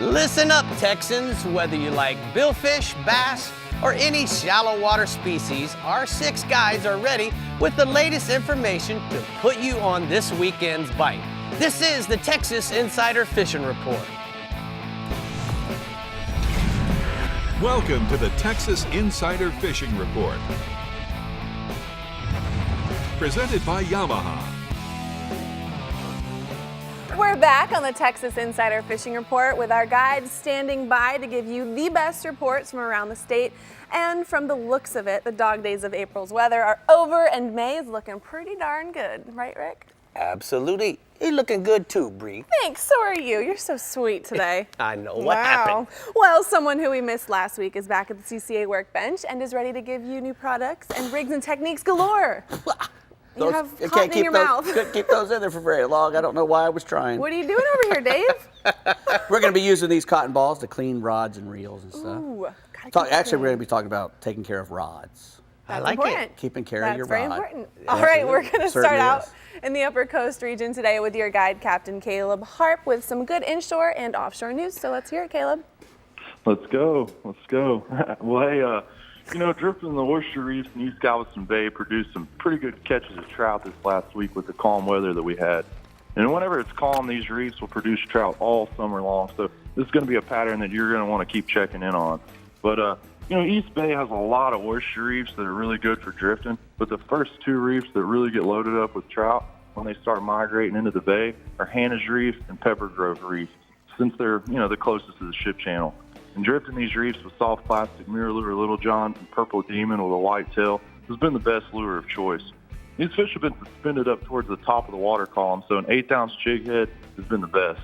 Listen up, Texans. Whether you like billfish, bass, or any shallow water species, our 6 guides are ready with the latest information to put you on this weekend's bite. This is the Texas Insider Fishing Report. Welcome to the Texas Insider Fishing Report. Presented by Yamaha. We're back on the Texas Insider Fishing Report with our guides standing by to give you the best reports from around the state. And from the looks of it, the dog days of April's weather are over and May is looking pretty darn good. Right, Rick? Absolutely. You're looking good too, Brie. Thanks, so are you. You're so sweet today. I know. What happened? Well, someone who we missed last week is back at the CCA Workbench and is ready to give you new products and rigs and techniques galore. You have cotton in your mouth. Couldn't keep those in there for very long. I don't know why I was trying. What are you doing over here, Dave? We're going to be using these cotton balls to clean rods and reels and stuff. Ooh, Actually, we're going to be talking about taking care of rods. That's I like important. it. Keeping care of your rod. That's very important. All right, we're going to start Certainly out is. in the Upper Coast region today with your guide, Captain Caleb Harp, with some good inshore and offshore news. So let's hear it, Caleb. Let's go. Well, hey, drifting in the oyster reefs in East Galveston Bay produced some pretty good catches of trout this last week with the calm weather that we had. And whenever it's calm, these reefs will produce trout all summer long. So this is going to be a pattern that you're going to want to keep checking in on. But, East Bay has a lot of oyster reefs that are really good for drifting. But the first 2 reefs that really get loaded up with trout when they start migrating into the bay are Hannah's Reef and Pepper Grove Reef, since they're, the closest to the ship channel. And drifting these reefs with soft plastic mirror lure, Little John, and Purple Demon with a white tail has been the best lure of choice. These fish have been suspended up towards the top of the water column, so an 1/8-ounce jig head has been the best.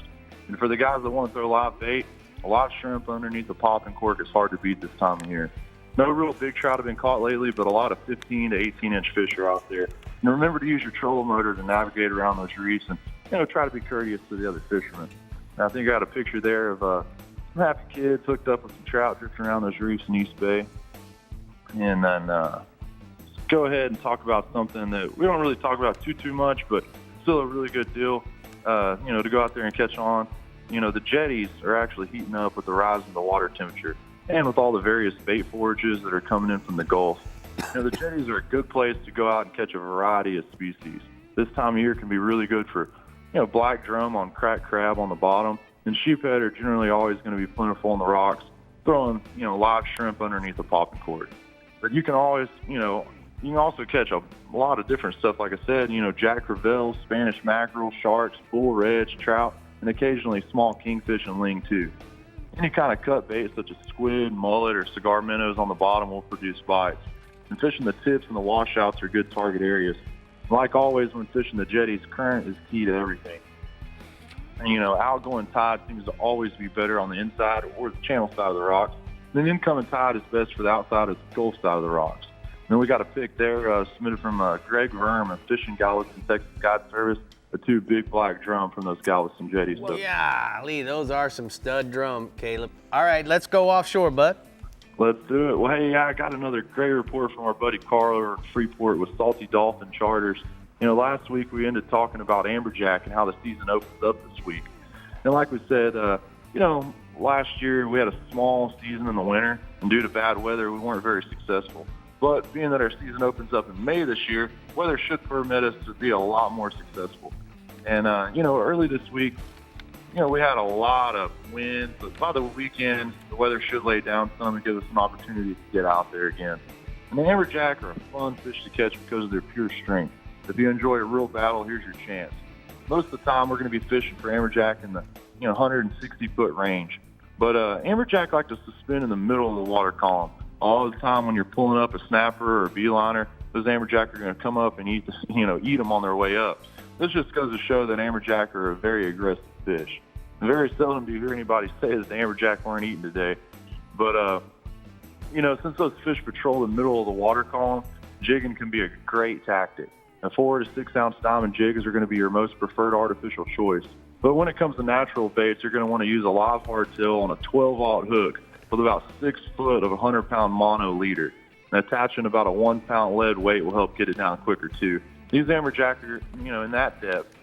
And for the guys that want to throw live bait, a live shrimp underneath the popping cork is hard to beat this time of year. No real big trout have been caught lately, but a lot of 15 to 18-inch fish are out there. And remember to use your trolling motor to navigate around those reefs and, try to be courteous to the other fishermen. And I think I got a picture there of some happy kids hooked up with some trout drifting around those reefs in East Bay. And then go ahead and talk about something that we don't really talk about too much, but still a really good deal, to go out there and catch on. The jetties are actually heating up with the rise in the water temperature and with all the various bait forages that are coming in from the Gulf. The jetties are a good place to go out and catch a variety of species. This time of year can be really good for, black drum on cracked crab on the bottom. And sheephead are generally always going to be plentiful in the rocks, throwing, live shrimp underneath the popping cork. But you can always, you can also catch a lot of different stuff, like I said, jack crevalles, Spanish mackerel, sharks, bull reds, trout, and occasionally small kingfish and ling too. Any kind of cut bait such as squid, mullet, or cigar minnows on the bottom will produce bites. And fishing the tips and the washouts are good target areas. And like always, when fishing the jetties, current is key to everything. And, outgoing tide seems to always be better on the inside or the channel side of the rocks. And then incoming tide is best for the outside of the Gulf side of the rocks. And then we got a pic there submitted from Greg Verm of Fishing Galveston, Texas Guide Service, a 2 big black drum from those Galveston jetties. Well, yeah, Lee, those are some stud drum, Caleb. All right, let's go offshore, bud. Let's do it. Well, hey, I got another great report from our buddy Carl over at Freeport with Salty Dolphin Charters. Last week we ended talking about amberjack and how the season opens up this week. And like we said, last year we had a small season in the winter, and due to bad weather, we weren't very successful. But being that our season opens up in May this year, weather should permit us to be a lot more successful. And, early this week, we had a lot of wind, but by the weekend, the weather should lay down some and give us an opportunity to get out there again. And the amberjack are a fun fish to catch because of their pure strength. If you enjoy a real battle, here's your chance. Most of the time, we're going to be fishing for amberjack in the 160-foot range. But amberjack like to suspend in the middle of the water column. All the time when you're pulling up a snapper or a beeliner, those amberjack are going to come up and eat them on their way up. This just goes to show that amberjack are a very aggressive fish. And very seldom do you hear anybody say that the amberjack weren't eaten today. But, since those fish patrol the middle of the water column, jigging can be a great tactic. A 4 to 6 ounce diamond jiggers are going to be your most preferred artificial choice. But when it comes to natural baits, you're going to want to use a live hardtail on a 12-aught hook with about 6 foot of a 100-pound mono leader. And attaching about a 1-pound lead weight will help get it down quicker too. These amberjack are, in that depth,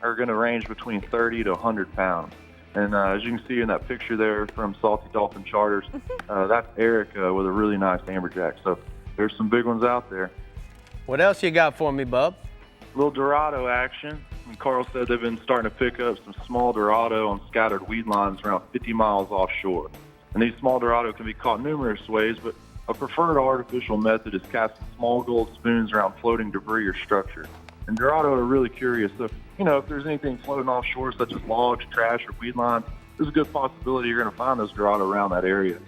are going to range between 30 to 100 pounds. And as you can see in that picture there from Salty Dolphin Charters, that's Eric with a really nice amberjack. So there's some big ones out there. What else you got for me, bub? A little Dorado action. And Carl said they've been starting to pick up some small Dorado on scattered weed lines around 50 miles offshore. And these small Dorado can be caught numerous ways, but a preferred artificial method is casting small gold spoons around floating debris or structure. And Dorado are really curious. So, if there's anything floating offshore, such as logs, trash, or weed lines, there's a good possibility you're going to find those Dorado around that area.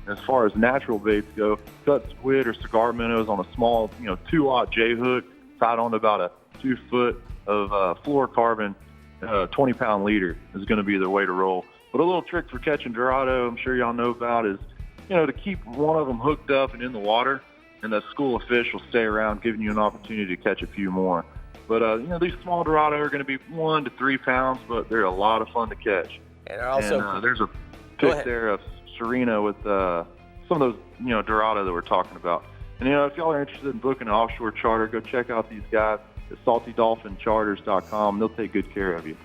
And as far as natural baits go, cut squid or cigar minnows on a small, 2-aught J-hook tied onto about a 2 foot of fluorocarbon 20-pound leader is going to be the way to roll. But a little trick for catching Dorado, I'm sure y'all know about, is, to keep one of them hooked up and in the water, and that school of fish will stay around, giving you an opportunity to catch a few more. But, these small Dorado are going to be 1 to 3 pounds, but they're a lot of fun to catch. And also, there's a pic there of Serena with some of those, Dorado that we're talking about. And, if y'all are interested in booking an offshore charter, go check out these guys at saltydolphincharters.com. They'll take good care of you.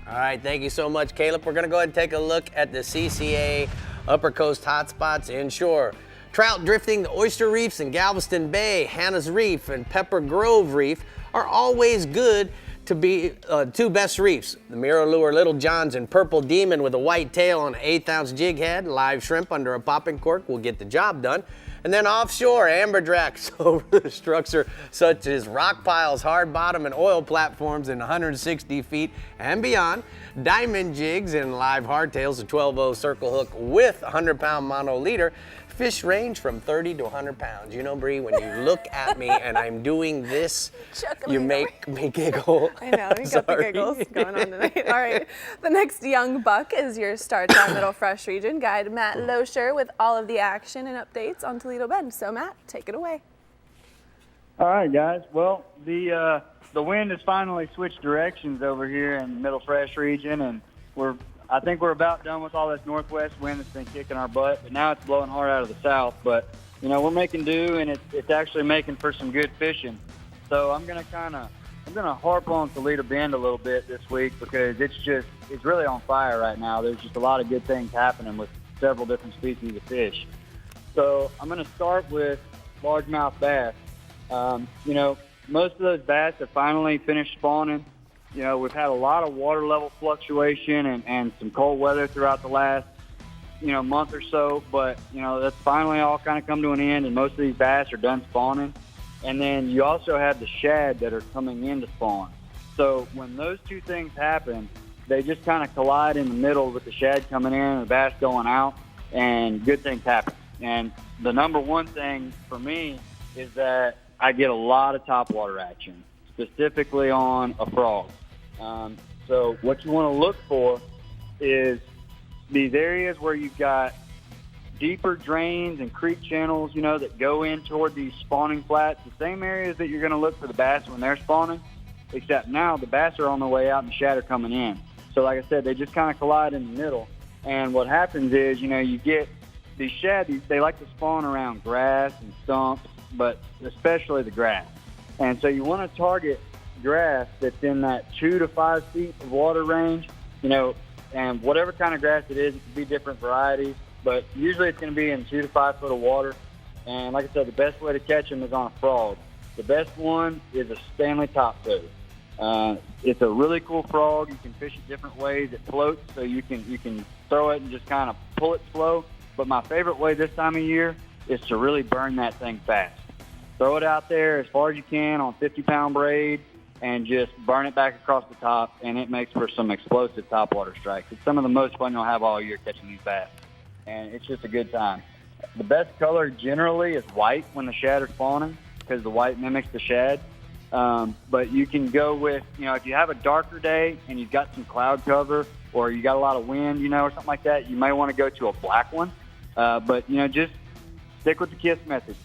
all right, thank you so much, Caleb. We're going to go ahead and take a look at the CCA Upper Coast hotspots inshore. Trout drifting the oyster reefs in Galveston Bay, Hannah's Reef, and Pepper Grove Reef are always good to be two best reefs. The Mirror Lure Little John's and Purple Demon with a white tail on an 1/8-ounce jig head, live shrimp under a popping cork will get the job done. And then offshore, amberjacks over structure such as rock piles, hard bottom, and oil platforms in 160 feet and beyond. Diamond jigs and live hardtails, a 12-0 circle hook with 100-pound mono leader. Fish range from 30 to 100 pounds. Brie, when you look at me and I'm doing this, you make me giggle. I know, you got the giggles going on tonight. All right, the next young buck is your Star Trek Middle Fresh Region guide, Matt Loescher, with all of the action and updates on Toledo Bend. So Matt, take it away. All right, guys. Well, the wind has finally switched directions over here in the Middle Fresh Region, and I think we're about done with all this northwest wind that's been kicking our butt, but now it's blowing hard out of the south. But, we're making do, and it's actually making for some good fishing. So I'm going to harp on Toledo Bend a little bit this week because it's really on fire right now. There's just a lot of good things happening with several different species of fish. So I'm going to start with largemouth bass. Most of those bass have finally finished spawning. We've had a lot of water level fluctuation and some cold weather throughout the last, month or so. But, that's finally all kind of come to an end, and most of these bass are done spawning. And then you also have the shad that are coming in to spawn. So when those two things happen, they just kind of collide in the middle with the shad coming in and the bass going out, and good things happen. And the number one thing for me is that I get a lot of topwater action, specifically on a frog. So what you want to look for is these areas where you've got deeper drains and creek channels, that go in toward these spawning flats, the same areas that you're going to look for the bass when they're spawning, except now the bass are on their way out and the shad are coming in. So like I said, they just kind of collide in the middle. And what happens is, you get these shad, they like to spawn around grass and stumps, but especially the grass. And so you want to target grass that's in that 2 to 5 feet of water range, and whatever kind of grass it is, it can be different varieties, but usually it's going to be in 2 to 5 foot of water. And like I said, the best way to catch them is on a frog. The best one is a Stanley topcoat. It's a really cool frog. You can fish it different ways. It floats, so you can throw it and just kind of pull it slow. But my favorite way this time of year is to really burn that thing fast. Throw it out there as far as you can on 50-pound braid and just burn it back across the top, and it makes for some explosive topwater strikes. It's some of the most fun you'll have all year catching these bass, and it's just a good time. The best color generally is white when the shad are spawning because the white mimics the shad. But you can go with, if you have a darker day and you've got some cloud cover or you got a lot of wind, or something like that, you may want to go to a black one. But, just stick with the KISS method.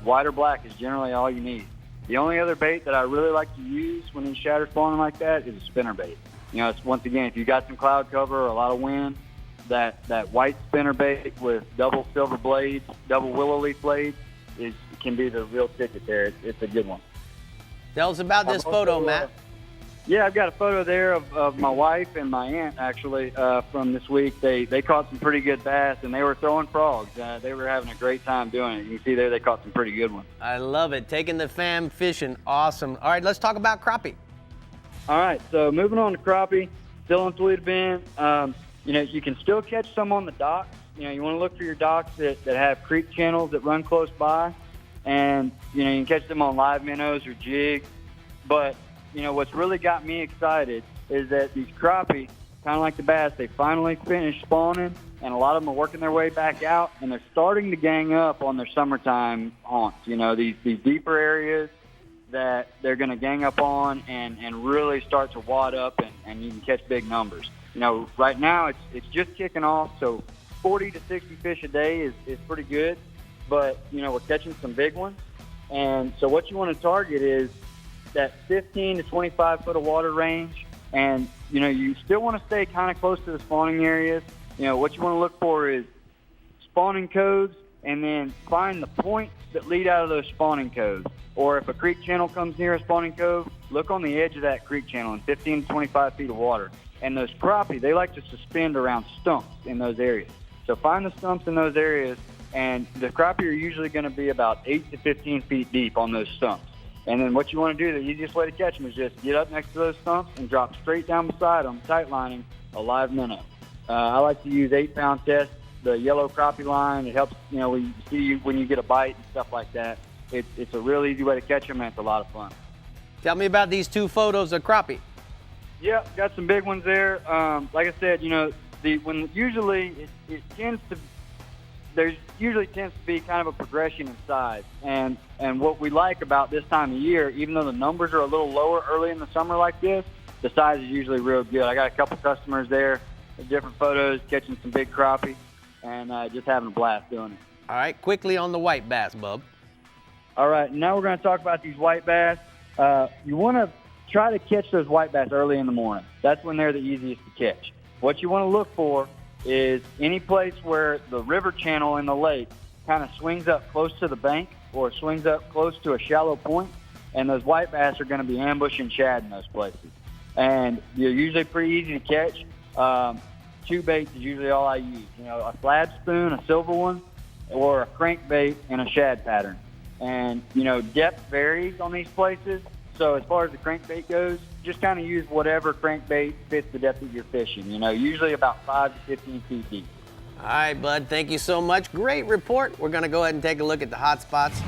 White or black is generally all you need. The only other bait that I really like to use when these shad are spawning like that is a spinner bait. It's once again, if you got some cloud cover or a lot of wind, that white spinner bait with double silver blades, double willow leaf blades can be the real ticket there. It's a good one. Tell us about this photo, Matt. Yeah, I've got a photo there of my wife and my aunt, actually, from this week. They caught some pretty good bass, and they were throwing frogs. They were having a great time doing it. You can see there they caught some pretty good ones. I love it. Taking the fam fishing. Awesome. All right, let's talk about crappie. All right, so moving on to crappie, still in Toledo Bend. You can still catch some on the docks. You want to look for your docks that have creek channels that run close by, and you can catch them on live minnows or jigs. But what's really got me excited is that these crappie, kind of like the bass, they finally finished spawning, and a lot of them are working their way back out, and they're starting to gang up on their summertime haunts. These deeper areas that they're going to gang up on and really start to wad up, and you can catch big numbers. Right now it's just kicking off, so 40 to 60 fish a day is pretty good, but we're catching some big ones. And so what you want to target is that 15 to 25 foot of water range, and you still want to stay kind of close to the spawning areas. What you want to look for is spawning coves, and then find the points that lead out of those spawning coves. Or if a creek channel comes near a spawning cove, look on the edge of that creek channel in 15 to 25 feet of water. And those crappie, they like to suspend around stumps in those areas. So find the stumps in those areas, and the crappie are usually going to be about 8 to 15 feet deep on those stumps. And then what you want to do, the easiest way to catch them is just get up next to those stumps and drop straight down beside them, tight lining a live minnow. I like to use 8-pound test, the yellow crappie line. It helps, when you get a bite and stuff like that. It's a real easy way to catch them, and it's a lot of fun. Tell me about these two photos of crappie. Yeah, got some big ones there. Like I said, there usually tends to be kind of a progression in size. And what we like about this time of year, even though the numbers are a little lower early in the summer like this, the size is usually real good. I got a couple customers there with different photos, catching some big crappie, and just having a blast doing it. All right, quickly on the white bass, bub. All right, now we're going to talk about these white bass. You want to try to catch those white bass early in the morning. That's when they're the easiest to catch. What you want to look for is any place where the river channel in the lake kind of swings up close to the bank or swings up close to a shallow point, and those white bass are going to be ambushing shad in those places. And they're usually pretty easy to catch. 2 baits is usually all I use. A flab spoon, a silver one, or a crankbait and a shad pattern. And, depth varies on these places. So as far as the crankbait goes, just kind of use whatever crankbait fits the depth that you're fishing. Usually about 5 to 15 feet deep. All right, bud, thank you so much. Great report. We're going to go ahead and take a look at the hot spots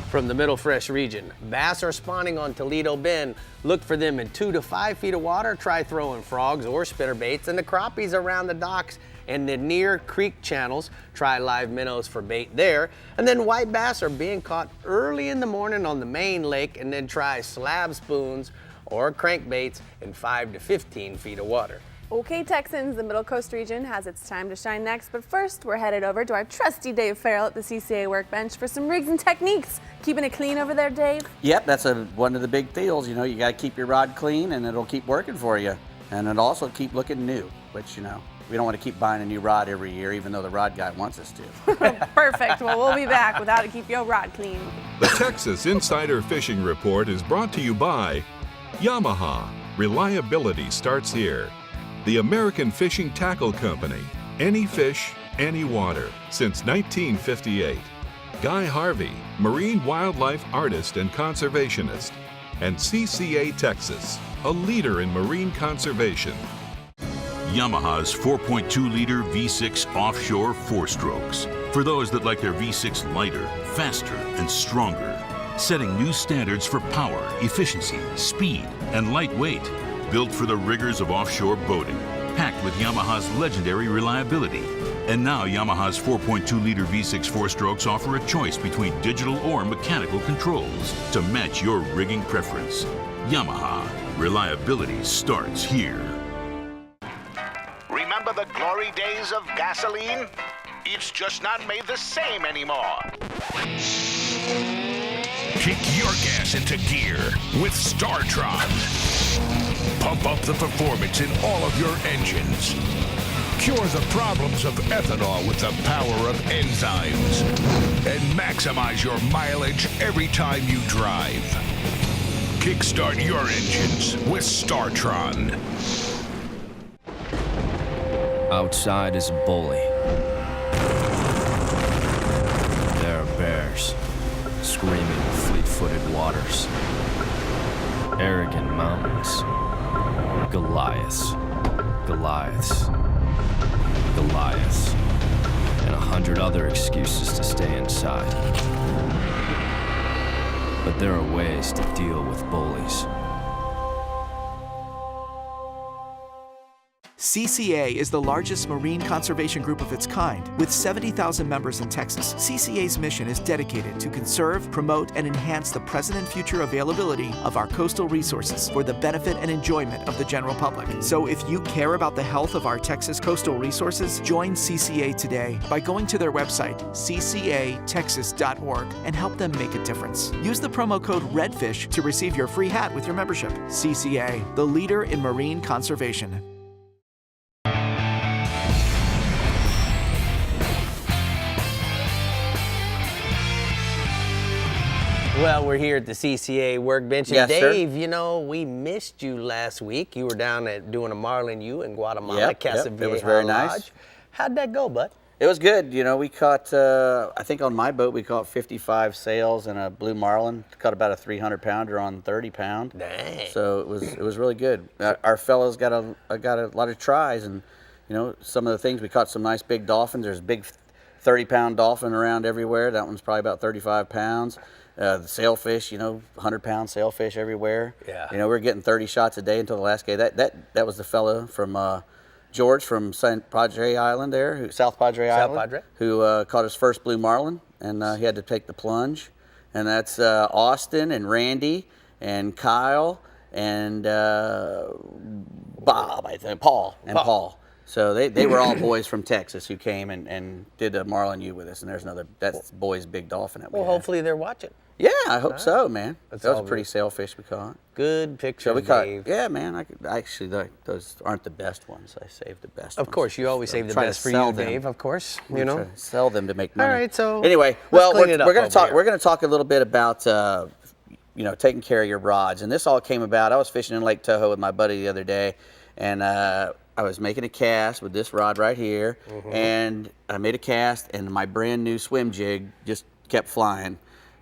from the Middle Fresh region. Bass are spawning on Toledo Bend. Look for them in 2 to 5 feet of water. Try throwing frogs or spinnerbaits. And the crappies around the docks and the near creek channels. Try live minnows for bait there. And then white bass are being caught early in the morning on the main lake, and then try slab spoons or crankbaits in 5 to 15 feet of water. Okay, Texans, the Middle Coast region has its time to shine next, but first we're headed over to our trusty Dave Ferrell at the CCA Workbench for some rigs and techniques. Keeping it clean over there, Dave? Yep, that's one of the big deals. You got to keep your rod clean, and it'll keep working for you. And it'll also keep looking new, which, we don't want to keep buying a new rod every year, even though the rod guy wants us to. Perfect. Well, we'll be back with how to keep your rod clean. The Texas Insider Fishing Report is brought to you by Yamaha. Reliability starts here. The American Fishing Tackle Company. Any fish, any water. Since 1958. Guy Harvey, marine wildlife artist and conservationist. And CCA Texas, a leader in marine conservation. Yamaha's 4.2-liter V6 Offshore 4-strokes. For those that like their V6 lighter, faster, and stronger. Setting new standards for power, efficiency, speed, and lightweight. Built for the rigors of offshore boating. Packed with Yamaha's legendary reliability. And now Yamaha's 4.2-liter V6 4-strokes offer a choice between digital or mechanical controls to match your rigging preference. Yamaha. Reliability starts here. Remember the glory days of gasoline? It's just not made the same anymore. Kick your gas into gear with StarTron. Pump up the performance in all of your engines. Cure the problems of ethanol with the power of enzymes. And maximize your mileage every time you drive. Kickstart your engines with StarTron. Outside is a bully. There are bears, screaming fleet-footed waters. Arrogant mountains. Goliaths. Goliaths. Goliaths. And 100 other excuses to stay inside. But there are ways to deal with bullies. CCA is the largest marine conservation group of its kind, with 70,000 members in Texas. CCA's mission is dedicated to conserve, promote, and enhance the present and future availability of our coastal resources for the benefit and enjoyment of the general public. So if you care about the health of our Texas coastal resources, join CCA today by going to their website, ccatexas.org, and help them make a difference. Use the promo code REDFISH to receive your free hat with your membership. CCA, the leader in marine conservation. Well, we're here at the CCA Workbench. And Yes, sir. Dave, you know, we missed you last week. You were down at doing a Marlin U in Guatemala, Casa It was very nice. Lodge. How'd that go, bud? It was good. You know, we caught, I think on my boat, we caught 55 sails and a blue marlin. Caught about a 300-pounder on 30-pound. Dang. So it was really good. Our fellows got a lot of tries, and you know, some of the things, we caught some nice big dolphins. There's a big 30-pound dolphin around everywhere. That one's probably about 35 pounds. The sailfish, you know, 100-pound sailfish everywhere. Yeah. You know, we're getting 30 shots a day until the last day. That was the fella from George from South Padre Island, who caught his first blue marlin, and he had to take the plunge. And that's Austin and Randy and Kyle and Bob, I think, Paul. So they were all boys from Texas who came and did a Marlin U with us, and that's boy's big dolphin that we Well, had. hopefully they're watching. Yeah, I hope so, man. That's That was all a pretty good. sailfish we caught. Good picture, So we caught, Dave. yeah, man. Those aren't the best ones. I saved the best ones. Of course, you always save the Try to best for sell you, them. Dave, of course. I'm You know? trying to sell them to make money. All right, so anyway, let's well, clean we're it up going to over talk. here. We're going to talk a little bit about you know, taking care of your rods, and this all came about. I was fishing in Lake Tahoe with my buddy the other day, and I was making a cast with this rod right here, and I made a cast, and my brand new swim jig just kept flying,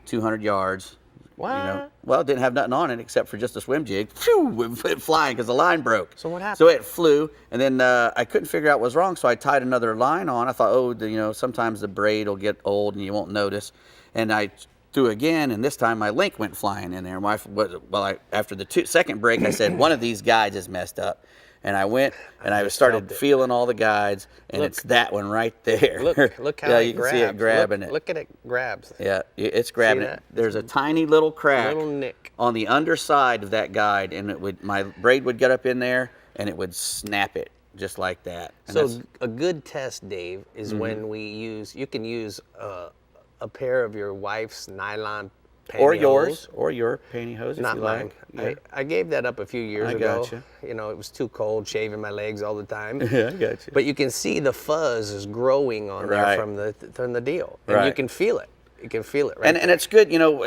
200 yards. What? You know, well, it didn't have nothing on it except for just a swim jig. Phew, it went flying because the line broke. So what happened? So it flew, and then I couldn't figure out what was wrong, so I tied another line on. I thought, oh, you know, sometimes the braid will get old and you won't notice. And I threw again, and this time my link went flying in there. After the second break, I said, one of these guides is messed up. And I went and I started feeling all the guides, and it's that one right there. Look how yeah, it you can grabs. see it grabbing it. Look at it grabs. Yeah, it's grabbing that? it. There's a tiny little crack Little nick. on the underside of that guide, and my braid would get up in there, and it would snap it just like that. And So a good test, Dave, is Mm-hmm. when you can use a pair of your wife's nylon pantyhose. or yours, or your pantyhose, if Not you mine. like. I gave that up a few years I ago. gotcha. You know, it was too cold, shaving my legs all the time. Yeah, I got you. But you can see the fuzz is growing on there Right. from the deal, and you Right. can feel it. You can feel it, right? And it's good, you know,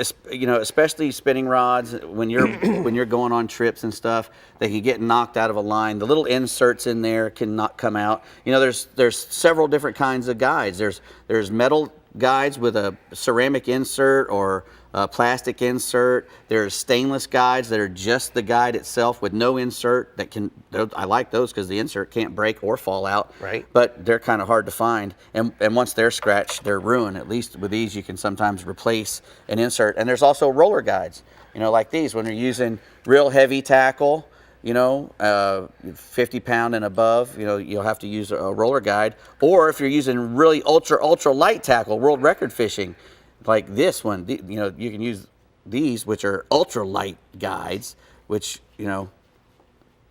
especially spinning rods when you're when you're going on trips and stuff. They can get knocked out of a line. The little inserts in there can not come out. You know, there's several different kinds of guides. There's metal guides with a ceramic insert or a plastic insert. There's stainless guides that are just the guide itself with no insert. I like those because the insert can't break or fall out. Right. But they're kind of hard to find, and once they're scratched, they're ruined. At least with these, you can sometimes replace an insert. And there's also roller guides, you know, like these when you're using real heavy tackle, you know, 50-pound and above, you know, you'll have to use a roller guide. Or if you're using really ultra light tackle, world record fishing, like this one, you know, you can use these, which are ultra light guides, which, you know,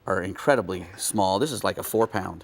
are incredibly small. This is like a 4-pound.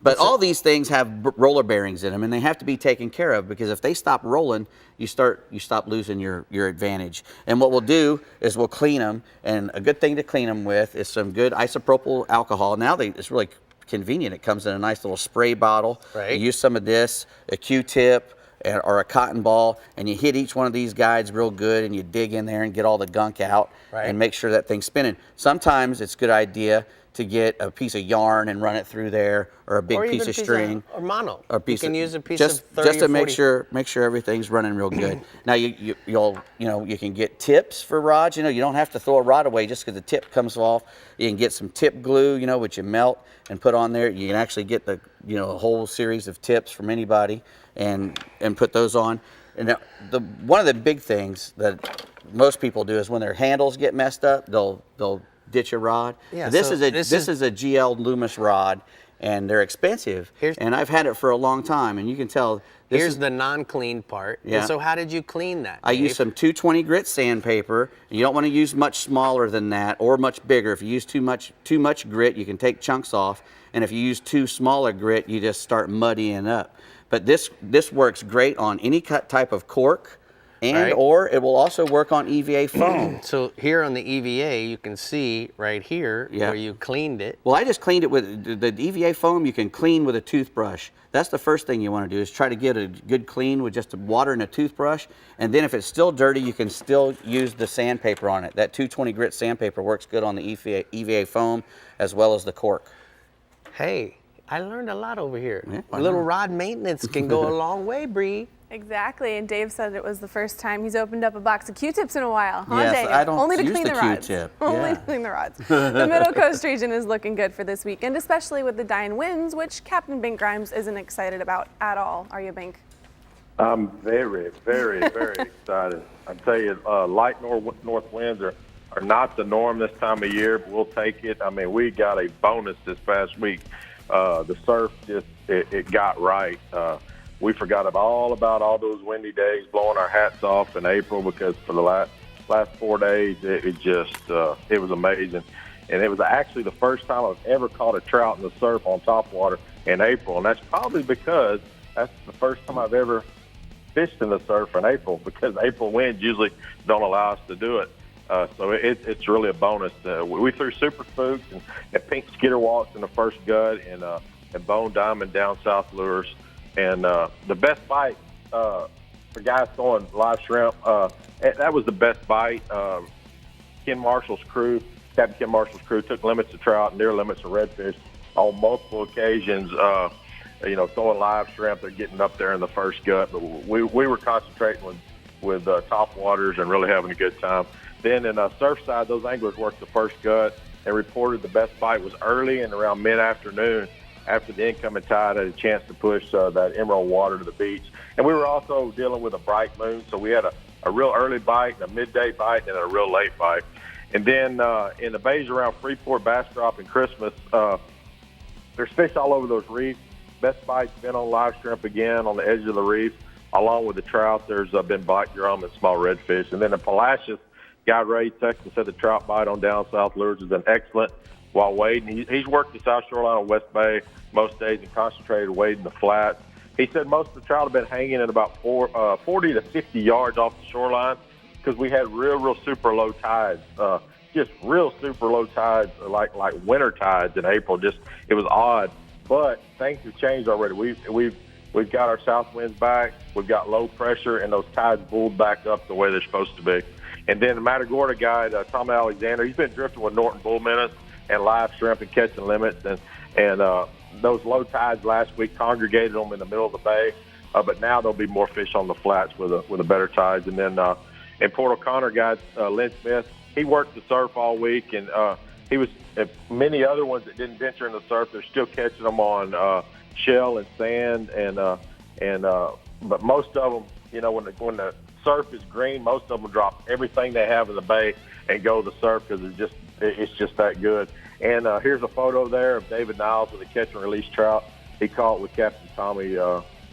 But all these things have roller bearings in them, and they have to be taken care of, because if they stop rolling, you stop losing your advantage. And what we'll do is we'll clean them, and a good thing to clean them with is some good isopropyl alcohol. Now it's really convenient. It comes in a nice little spray bottle. Right. You use some of this, a Q-tip, or a cotton ball, and you hit each one of these guides real good, and you dig in there and get all the gunk out, and make sure that thing's spinning. Sometimes it's a good idea to get a piece of yarn and run it through there, or a big piece of string, or mono. or You can use a piece just, of 30 just to or 40. make sure everything's running real good. Now you can get tips for rods. You don't have to throw a rod away just because the tip comes off. You can get some tip glue, which you melt and put on there. You can actually get the a whole series of tips from anybody and put those on. And one of the big things that most people do is when their handles get messed up, they'll ditch a rod. Yeah, this so is a GL Loomis rod, and they're expensive. And I've had it for a long time, and you can tell. Here's the non-clean part. Yeah. And so how did you clean that, I Dave? use some 220 grit sandpaper. You don't want to use much smaller than that or much bigger. If you use too much grit, you can take chunks off. And if you use too smaller grit, you just start muddying up. But this works great on any type of cork, or it will also work on EVA foam. So here on the EVA, you can see right here where you cleaned it. Well, I just cleaned it with the EVA foam. You can clean with a toothbrush. That's the first thing you want to do, is try to get a good clean with just water and a toothbrush. And then if it's still dirty, you can still use the sandpaper on it. That 220 grit sandpaper works good on the EVA foam as well as the cork. Hey, I learned a lot over here. Yeah, A little rod maintenance can go a long way, Brie. Exactly, and Dave said it was the first time he's opened up a box of Q-tips in a while, huh, Yes, Dave? I don't Only to use clean the the rods. Q-tip. Only Yeah. to clean the rods. The Middle Coast region is looking good for this weekend, especially with the dying winds, which Captain Bink Grimes isn't excited about at all. Are you, Bink? I'm very, very, very excited. I tell you, light north winds are not the norm this time of year, but we'll take it. I mean, we got a bonus this past week. The surf just it got right. We forgot all about all those windy days, blowing our hats off in April, because for the last 4 days it was amazing. And it was actually the first time I've ever caught a trout in the surf on top water in April, and that's probably because that's the first time I've ever fished in the surf in April, because April winds usually don't allow us to do it. So it's really a bonus. We threw super spooks and pink skitterwalks in the first gut, and bone diamond down south lures. And the best bite for guys throwing live shrimp, that was the best bite. Ken Marshall's crew, Captain Ken Marshall's crew, took limits of trout and near limits of redfish on multiple occasions. Throwing live shrimp, they're getting up there in the first gut. But we were concentrating with top waters and really having a good time. Then in surf side, those anglers worked the first gut and reported the best bite was early and around mid-afternoon, after the incoming tide had a chance to push that emerald water to the beach. And we were also dealing with a bright moon, so we had a real early bite, a midday bite, and a real late bite. And then in the bays around Freeport, Bastrop, and Christmas, there's fish all over those reefs. Best bite's been on live shrimp again on the edge of the reef, along with the trout. There's been black drum and small redfish. And then in Palacios, Guy Ray, Texas, said the trout bite on down south lures has been excellent while wading. He's worked the South Shoreline on West Bay most days and concentrated wading the flats. He said most of the trout have been hanging at about 40 to 50 yards off the shoreline, because we had real super low tides, just real super low tides, like winter tides in April. Just it was odd, but things have changed already. We've got our south winds back. We've got low pressure, and those tides bulled back up the way they're supposed to be. And then the Matagorda guide, Tom Alexander, he's been drifting with Norton bull minnows and live shrimp and catching limits, and those low tides last week congregated them in the middle of the bay, but now there'll be more fish on the flats with a better tides. And then in Port O'Connor guide, Lynn Smith, he worked the surf all week, and he was many other ones that didn't venture in the surf. They're still catching them on shell and sand, but most of them, when the surf is green, most of them drop everything they have in the bay and go to the surf, because it's just that good. And here's a photo there of David Niles with a catch and release trout. He caught with Captain Tommy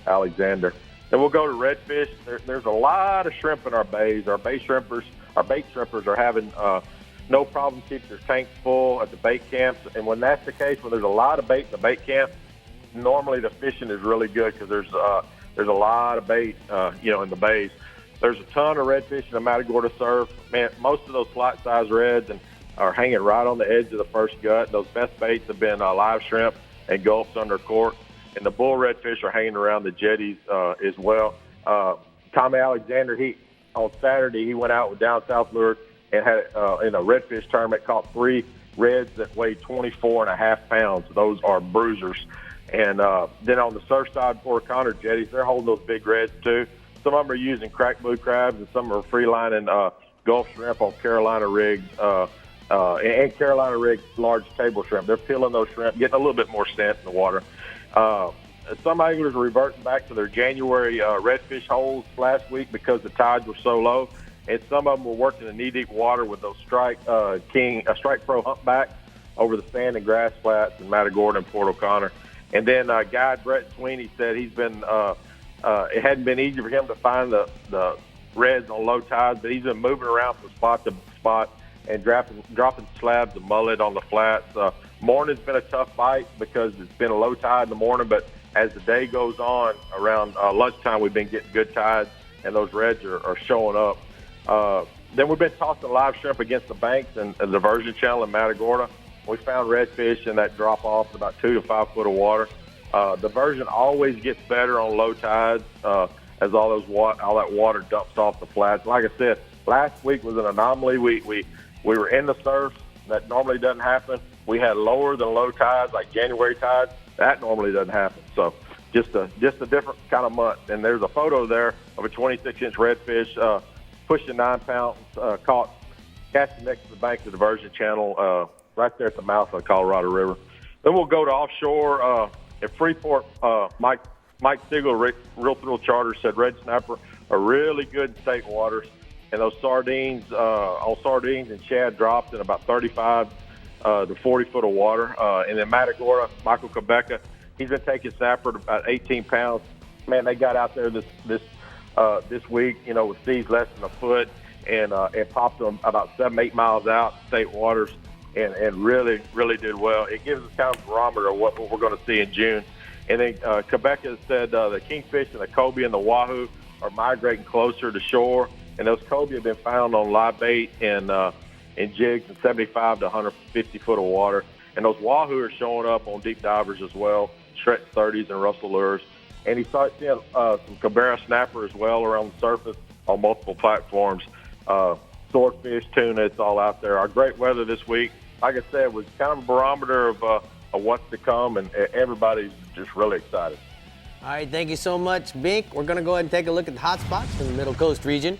Alexander. Then we'll go to redfish. There's a lot of shrimp in our bays. Our bait shrimpers are having no problem keeping their tanks full at the bait camps. And when that's the case, when there's a lot of bait in the bait camp, normally the fishing is really good, because there's a lot of bait, in the bays. There's a ton of redfish in the Matagorda surf. Man, most of those flat size reds are hanging right on the edge of the first gut. Those best baits have been live shrimp and gulps under cork. And the bull redfish are hanging around the jetties as well. Tommy Alexander, on Saturday, he went out with Down South lures and had in a redfish tournament, caught 3 reds that weighed 24.5 pounds. Those are bruisers. And then on the surf side, Port O'Connor jetties, they're holding those big reds too. Some of them are using crack blue crabs, and some are free lining Gulf shrimp on Carolina rigs and Carolina rigs large table shrimp. They're peeling those shrimp, getting a little bit more scent in the water. Some anglers are reverting back to their January redfish holes last week because the tides were so low, and some of them were working in knee-deep water with those Strike Pro humpback over the sand and grass flats in Matagorda and Port O'Connor. And then guide Brett Sweeney said he's been it hadn't been easy for him to find the reds on low tides, but he's been moving around from spot to spot and dropping slabs of mullet on the flats. Morning's been a tough bite because it's been a low tide in the morning, but as the day goes on, around lunchtime, we've been getting good tides, and those reds are showing up. Then we've been tossing live shrimp against the banks and the diversion channel in Matagorda. We found redfish in that drop off in about 2 to 5 foot of water. Diversion always gets better on low tides as all that water dumps off the flats. Like I said, last week was an anomaly. We were in the surf. That normally doesn't happen. We had lower than low tides, like January tides. That normally doesn't happen. So just a different kind of month. And there's a photo there of a 26-inch redfish pushing 9 pounds, caught casting next to the bank of the diversion channel right there at the mouth of the Colorado River. Then we'll go to offshore at Freeport. Mike Siegel, Real Thrill Charter, said red snapper are really good in state waters. And those sardines, and shad dropped in about 35 to 40 foot of water. And then Matagorda, Michael Quebeca, he's been taking snapper to about 18 pounds. Man, they got out there this week, with seas less than a foot, and popped them about 7-8 miles out state waters, and really, really did well. It gives us kind of a barometer of what we're going to see in June. And then Quebeca said the kingfish and the cobia and the wahoo are migrating closer to shore. And those cobia have been found on live bait and jigs in 75 to 150 foot of water. And those wahoo are showing up on deep divers as well, Stretch 30s and Russell lures. And he started seeing some Cabrera snapper as well around the surface on multiple platforms. Swordfish, tuna, it's all out there. Our great weather this week, like I said, was kind of a barometer of what's to come, and everybody's just really excited. All right, thank you so much, Bink. We're going to go ahead and take a look at the hot spots in the Middle Coast region.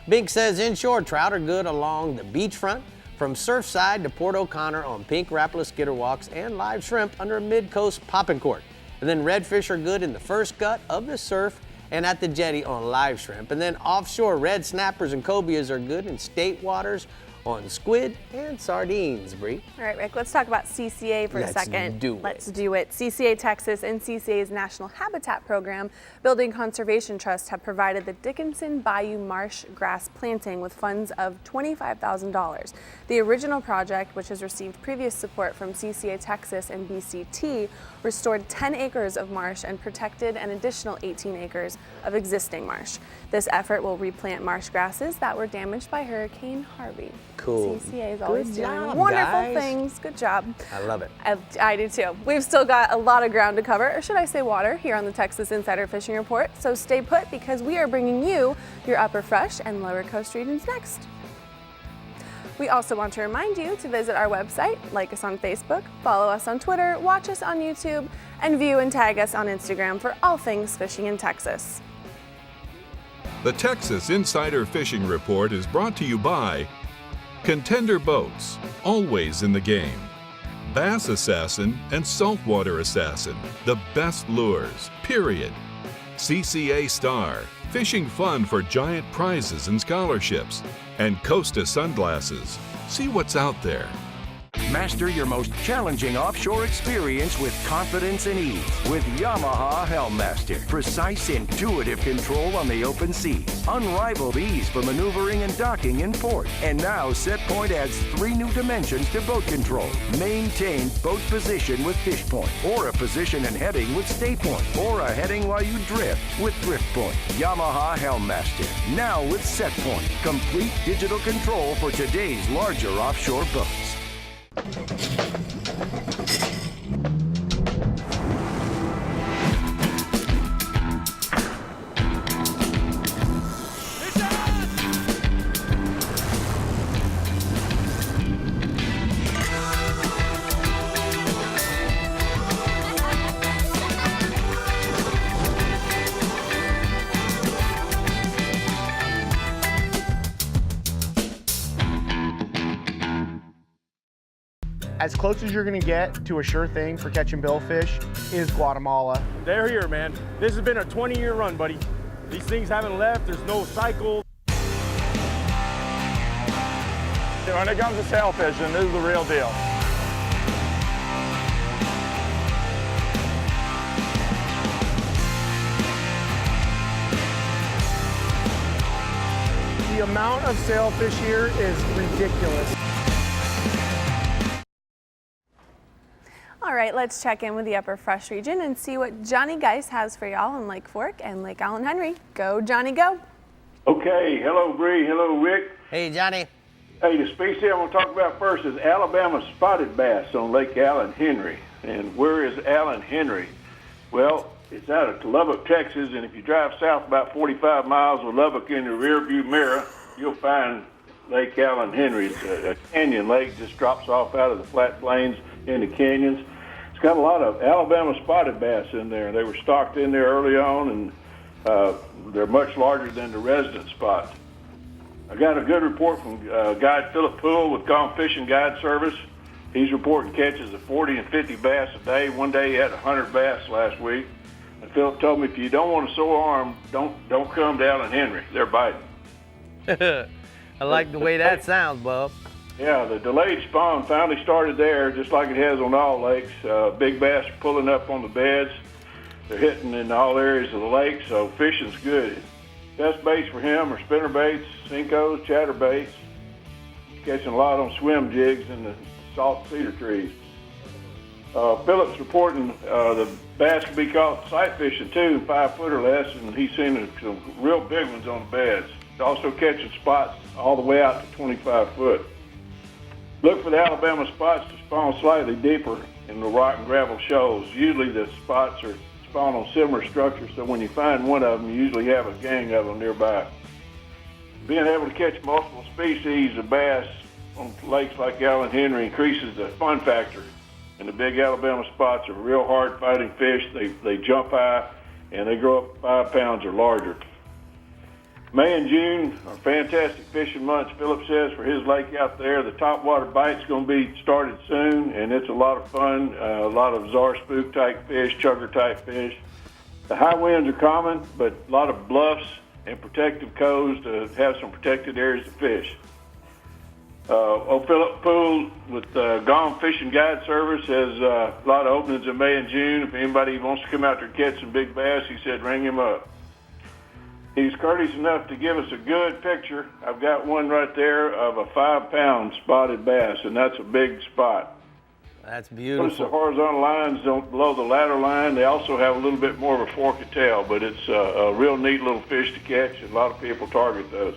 Bink says inshore trout are good along the beachfront, from Surfside to Port O'Connor on pink Rapala skitter walks, and live shrimp under a mid-coast popping court. And then redfish are good in the first gut of the surf and at the jetty on live shrimp. And then offshore red snappers and cobias are good in state waters on squid and sardines, Brie. All right, Rick, let's talk about CCA for a second. Let's do it. CCA Texas and CCA's National Habitat Program Building Conservation Trust have provided the Dickinson Bayou Marsh grass planting with funds of $25,000. The original project, which has received previous support from CCA Texas and BCT, restored 10 acres of marsh and protected an additional 18 acres of existing marsh. This effort will replant marsh grasses that were damaged by Hurricane Harvey. Cool. CCA is always Good doing job, wonderful guys. things. Good job. I love it. I do too. We've still got a lot of ground to cover, or should I say water, here on the Texas Insider Fishing Report. So stay put, because we are bringing you your upper fresh and lower coast regions next. We also want to remind you to visit our website, like us on Facebook, follow us on Twitter, watch us on YouTube, and view and tag us on Instagram for all things fishing in Texas. The Texas Insider Fishing Report is brought to you by Contender Boats, always in the game. Bass Assassin and Saltwater Assassin, the best lures, period. CCA Star, fishing fun for giant prizes and scholarships. And Costa Sunglasses, see what's out there. Master your most challenging offshore experience with confidence and ease with Yamaha Helmmaster. Precise, intuitive control on the open seas. Unrivaled ease for maneuvering and docking in port. And now SetPoint adds 3 new dimensions to boat control. Maintain boat position with fish point, or a position and heading with stay point, or a heading while you drift with drift point. Yamaha Helmmaster, now with SetPoint. Complete digital control for today's larger offshore boats. As close as you're gonna get to a sure thing for catching billfish is Guatemala. They're here, man. This has been a 20-year run, buddy. These things haven't left. There's no cycle. When it comes to sail fishing, this is the real deal. The amount of sailfish here is ridiculous. All right, let's check in with the Upper Fresh region and see what Johnny Geis has for y'all in Lake Fork and Lake Allen Henry. Go, Johnny, go. Okay, hello, Bree. Hello, Rick. Hey, Johnny. Hey, the species I'm going to talk about first is Alabama spotted bass on Lake Allen Henry. And where is Allen Henry? Well, it's out of Lubbock, Texas, and if you drive south about 45 miles with Lubbock in your rearview mirror, you'll find Lake Allen Henry. It's a canyon lake, just drops off out of the flat plains into canyons. It's got a lot of Alabama spotted bass in there. They were stocked in there early on, and they're much larger than the resident spots. I got a good report from Guide Philip Poole with Gone Fishing Guide Service. He's reporting catches of 40 and 50 bass a day. One day he had 100 bass last week. And Philip told me, if you don't want a sore arm, don't come down in Henry. They're biting. I like the way that sounds, Bub. Yeah, the delayed spawn finally started there, just like it has on all lakes. Big bass are pulling up on the beds. They're hitting in all areas of the lake, so fishing's good. Best baits for him are spinner baits, Cincos, chatter baits. Catching a lot on swim jigs in the salt cedar trees. Philip's reporting the bass can be caught sight fishing too, 5 foot or less, and he's seen some real big ones on the beds. He's also catching spots all the way out to 25 foot. Look for the Alabama spots to spawn slightly deeper in the rock and gravel shoals. Usually the spots are spawned on similar structures, so when you find one of them, you usually have a gang of them nearby. Being able to catch multiple species of bass on lakes like Allen Henry increases the fun factor. And the big Alabama spots are real hard fighting fish. They jump high and they grow up 5 pounds or larger. May and June are fantastic fishing months, Philip says, for his lake out there. The topwater bite's going to be started soon, and it's a lot of fun. A lot of czar spook type fish, chugger type fish. The high winds are common, but a lot of bluffs and protective coves to have some protected areas to fish. Philip Poole with Gone Fishing Guide Service has a lot of openings in May and June. If anybody wants to come out there and catch some big bass, he said ring him up. He's courteous enough to give us a good picture. I've got one right there of a 5-pound spotted bass, and that's a big spot. That's beautiful. Notice the horizontal lines don't below the ladder line. They also have a little bit more of a fork of tail, but it's a real neat little fish to catch, and a lot of people target those.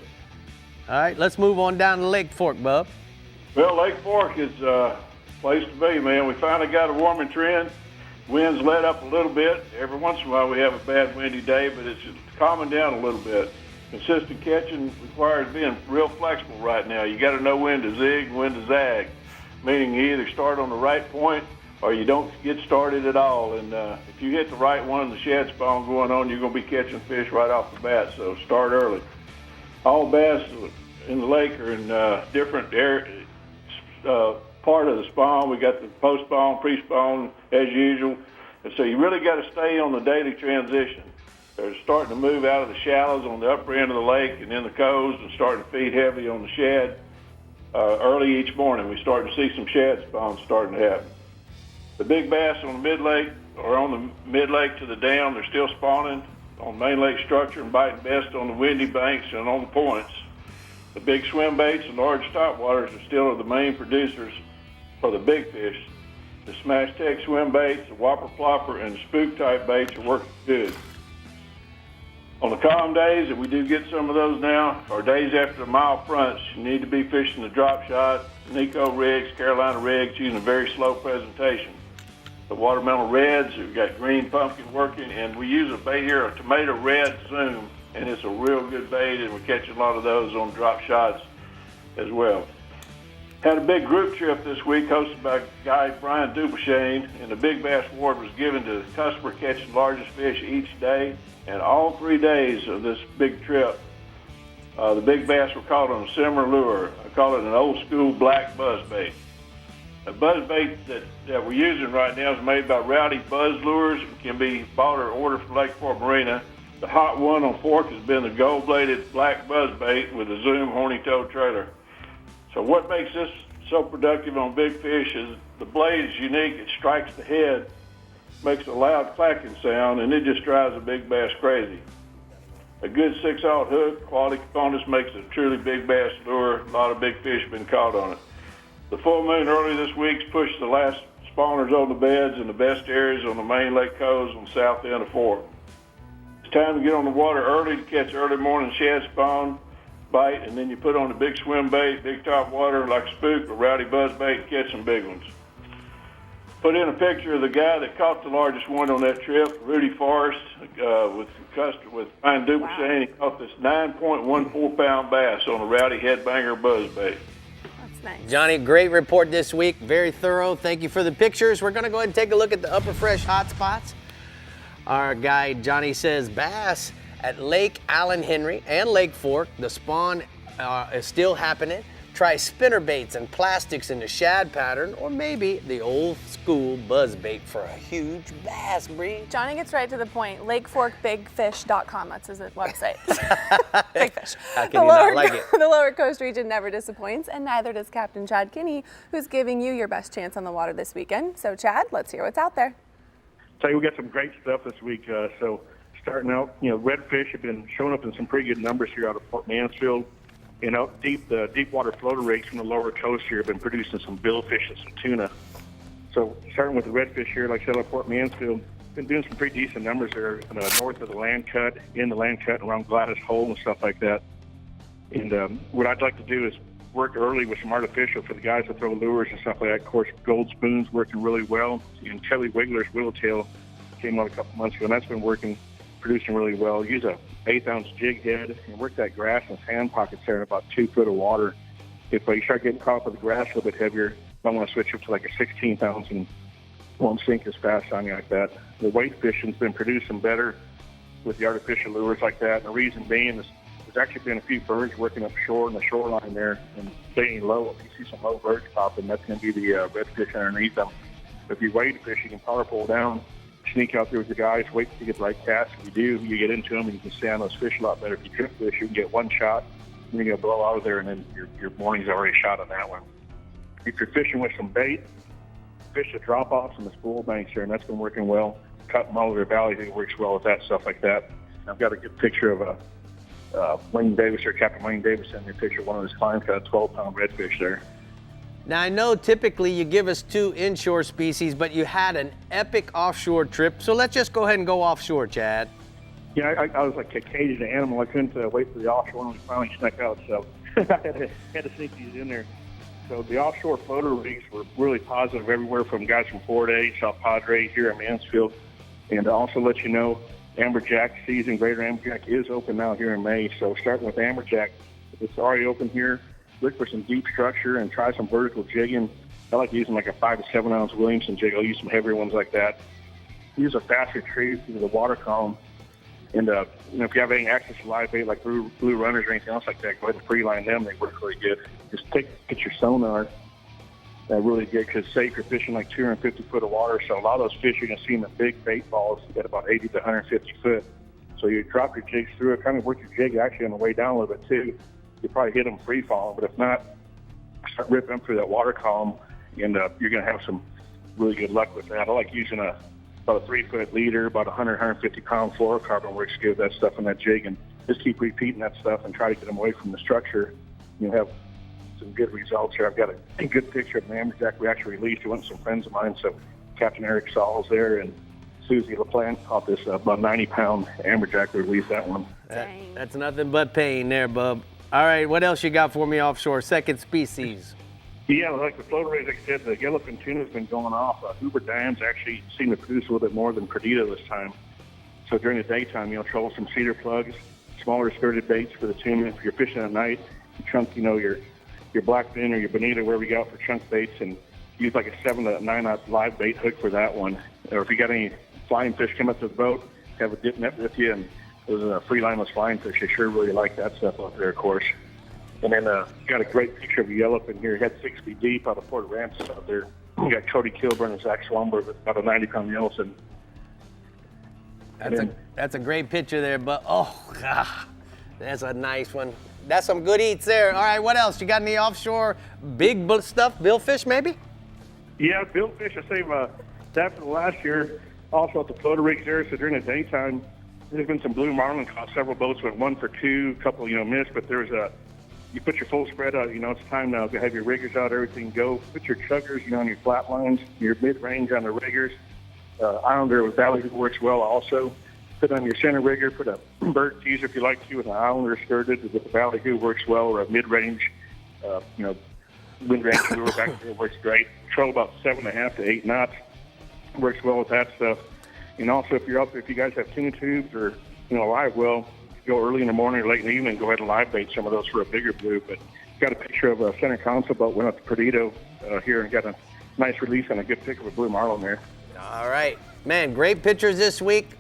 All right, let's move on down to Lake Fork, Bub. Well, Lake Fork is a place to be, man. We finally got a warming trend. Winds let up a little bit. Every once in a while we have a bad windy day, but it's calming down a little bit. Consistent catching requires being real flexible right now. You got to know when to zig and when to zag, meaning you either start on the right point or you don't get started at all. And if you hit the right one, the shad spawn going on, you're going to be catching fish right off the bat, so start early. All bass in the lake are in different part of the spawn. We got the post-spawn, pre-spawn, as usual. And so you really got to stay on the daily transition. They're starting to move out of the shallows on the upper end of the lake and in the coves and starting to feed heavy on the shad. Early each morning, we start to see some shad spawns starting to happen. The big bass on the mid-lake or on the mid-lake to the dam, they're still spawning on main lake structure and biting best on the windy banks and on the points. The big swim baits and large topwaters are still the main producers for the big fish. The smash tech swim baits, the whopper plopper, and the spook type baits are working good. On the calm days, and we do get some of those now, or days after the mile fronts, you need to be fishing the drop shot, Nico rigs, Carolina rigs, using a very slow presentation. The watermelon reds, we've got green pumpkin working, and we use a bait here, a tomato red zoom, and it's a real good bait, and we're catching a lot of those on drop shots as well. Had a big group trip this week hosted by guide Brian Dubachane, and the Big Bass Award was given to the customer catching the largest fish each day. And all 3 days of this big trip, the big bass were caught on a similar lure. I call it an old school black buzzbait. The buzz bait that we're using right now is made by Rowdy Buzz Lures. It can be bought or ordered from Lake Fork Marina. The hot one on fork has been the gold-bladed black buzz bait with a zoom horny-toed trailer. So what makes this so productive on big fish is the blade is unique. It strikes the head, makes a loud clacking sound, and it just drives a big bass crazy. A good 6/0 hook, quality components makes it a truly big bass lure. A lot of big fish have been caught on it. The full moon early this week's pushed the last spawners on the beds in the best areas on the main lake coves on the south end of Fork. It's time to get on the water early to catch early morning shad spawn, bite, and then you put on the big swim bait, big top water like Spook or Rowdy Buzz bait and catch some big ones. Put in a picture of the guy that caught the largest one on that trip, Rudy Forrest, with fine Dubuisson. He caught this 9.14-pound bass on a Rowdy Headbanger Buzz bait. Nice. Johnny, great report this week. Very thorough. Thank you for the pictures. We're going to go ahead and take a look at the upper fresh hot spots. Our guy Johnny says bass at Lake Allen Henry and Lake Fork. The spawn is still happening. Try spinner baits and plastics in the shad pattern, or maybe the old school buzz bait for a huge bass, Brie. Johnny gets right to the point. LakeForkBigFish.com, that's his website. Big fish. How can you not like it? The lower coast region never disappoints, and neither does Captain Chad Kinney, who's giving you your best chance on the water this weekend. So Chad, let's hear what's out there. Tell you, we got some great stuff this week. So starting out, redfish have been showing up in some pretty good numbers here out of Port Mansfield. Out deep, the deep water floater rigs from the lower coast here have been producing some billfish and some tuna. So starting with the redfish here, like I said, out of Port Mansfield, been doing some pretty decent numbers there north of the land cut, in the land cut, around Gladys Hole and stuff like that. And what I'd like to do is work early with some artificial for the guys that throw lures and stuff like that. Of course, Gold Spoon's working really well. And Kelly Wiggler's Whittletail came out a couple months ago, and that's been producing really well. Use a 1/8-ounce jig head and work that grass in sand pockets there in about 2 foot of water. If you start getting caught with the grass a little bit heavier, I want to switch up to like a 16th-ounce and won't sink as fast on you like that. The weight fishing's been producing better with the artificial lures like that. And the reason being is there's actually been a few birds working up shore in the shoreline there and staying low. If you see some low birds popping, that's going to be the redfish underneath them. If you weight fish, you can power pull down, sneak out there with the guys, wait to get the right cast. If you do, you get into them and you can stay on those fish a lot better. If you trip fish, you can get one shot, and you're going to blow out of there, and then your morning's already shot on that one. If you're fishing with some bait, fish the drop-offs and the spool banks there, and that's been working well. Cut Mulliver Valley, it works well with that stuff like that. I've got a good picture of Wayne Davis, or Captain Wayne Davis, sent me a picture of one of his clients, got a 12-pound redfish there. Now, I know typically you give us 2 inshore species, but you had an epic offshore trip, so let's just go ahead and go offshore, Chad. Yeah, I was like a caged animal. I couldn't wait for the offshore when we finally snuck out, so I had to sneak these in there. So the offshore floater rigs were really positive everywhere from guys from Fort A, South Padre, here at Mansfield. And to also let you know, Amberjack season, Greater Amberjack, is open now here in May. So starting with Amberjack, it's already open here. Look for some deep structure and try some vertical jigging. I like using like a 5 to 7 ounce Williamson jig. I'll use some heavier ones like that. Use a fast retrieve through the water column. And if you have any access to live bait like blue runners or anything else like that, go ahead and free-line them. They work really good. Just get your sonar really good, because say if you're fishing like 250 foot of water, so a lot of those fish you're going to see in the big bait balls at about 80 to 150 foot. So you drop your jigs through it, kind of work your jig actually on the way down a little bit too. You probably hit them free falling, but if not, start ripping them through that water column, and you're going to have some really good luck with that. I like using about a 3 foot leader, about 100, 150 pound fluorocarbon works good with that stuff in that jig, and just keep repeating that stuff and try to get them away from the structure. You'll have some good results here. I've got a good picture of an amberjack we actually released. He went with some friends of mine, so Captain Eric Sauls there and Susie LaPlante caught this about 90-pound amberjack. We released that one. That's nothing but pain there, bub. All right, what else you got for me offshore? Second species. Yeah, like the floater rays, like I said, the yellowfin tuna has been going off. Hoover Dams actually seem to produce a little bit more than Perdita this time. So during the daytime, trouble some cedar plugs, smaller skirted baits for the tuna. If you're fishing at night, you chunk, your blackfin or your bonita, wherever you go out for chunk baits, and use like a 7 to 9 ounce live bait hook for that one. Or if you got any flying fish come up to the boat, have a dip net with you, and those are free lineless flying fish. I sure really like that stuff out there, of course. And then got a great picture of a yellowfin here. He had 6 feet deep out of Port Aransas out there. We got Cody Kilburn and Zach Schwamberg with about a 90-pound yellowfin. That's a great picture there, but oh, God, that's a nice one. That's some good eats there. All right, what else? You got any offshore big stuff? Billfish, maybe? Yeah, Billfish. I saved that for the last year. Also at the floater rigs there, so during the daytime, there's been some blue marlin caught. Several boats went 1 for 2, a couple, missed, but there's you put your full spread out, it's time now to have your riggers out, everything go. Put your chuggers, on your flat lines, your mid-range on the riggers. Islander with ballyhoo works well also. Put on your center rigger, put a bird teaser if you like to, with an Islander skirted with the ballyhoo works well, or a mid-range, wind-range lure back there works great. Troll about 7.5 to 8 knots, works well with that stuff. And also if you're out there, if you guys have tuna tubes or, live well, go early in the morning or late in the evening, go ahead and live bait some of those for a bigger blue. But got a picture of a center console boat, went up to Perdido here and got a nice release and a good pick of a blue marlin there. All right. Man, great pictures this week.